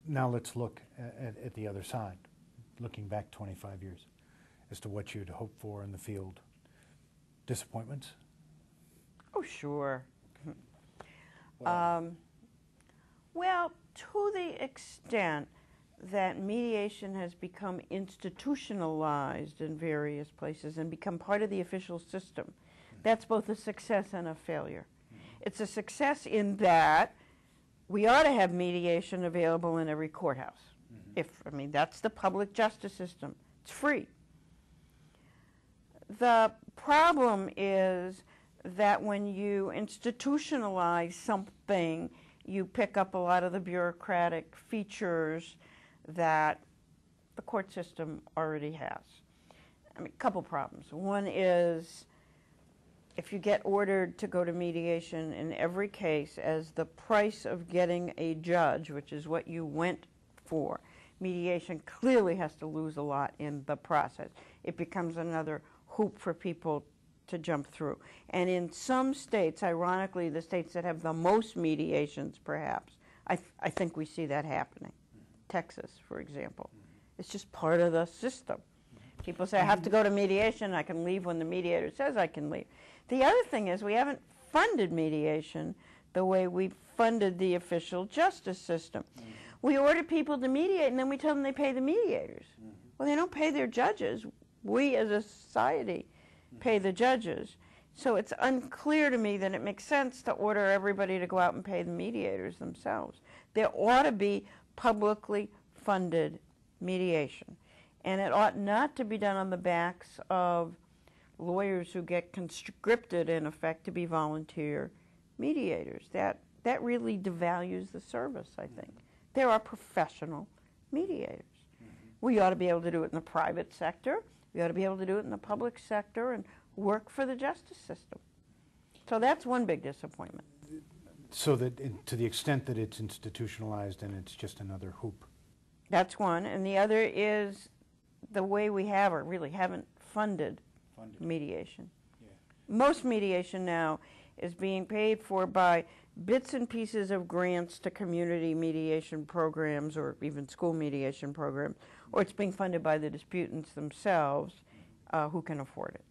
now let's look at the other side, looking back 25 years, as to what you'd hope for in the field. Disappointments? Oh, sure. Well, Well, to the extent that mediation has become institutionalized in various places and become part of the official system, that's both a success and a failure. It's a success in that we ought to have mediation available in every courthouse. I mean, that's the public justice system. It's free. The problem is that when you institutionalize something, you pick up a lot of the bureaucratic features that the court system already has. I mean, a couple problems. One is if you get ordered to go to mediation in every case as the price of getting a judge, which is what you went for, mediation clearly has to lose a lot in the process. It becomes another hoop for people to jump through. And in some states, ironically, the states that have the most mediations, perhaps, I think we see that happening. Texas, for example. It's just part of the system. People say, I have to go to mediation, I can leave when the mediator says I can leave. The other thing is we haven't funded mediation the way we funded the official justice system. We order people to mediate, and then we tell them they pay the mediators. Well, they don't pay their judges. We, as a society, pay the judges. So it's unclear to me that it makes sense to order everybody to go out and pay the mediators themselves. There ought to be publicly funded mediation. And it ought not to be done on the backs of lawyers who get conscripted, in effect, to be volunteer mediators. That really devalues the service, I think. There are professional mediators. We ought to be able to do it in the private sector. We ought to be able to do it in the public sector and work for the justice system. So that's one big disappointment. So that to the extent that it's institutionalized and it's just another hoop. That's one. And the other is the way we have or really haven't funded mediation. Yeah. Most mediation now is being paid for by bits and pieces of grants to community mediation programs or even school mediation programs, or it's being funded by the disputants themselves who can afford it.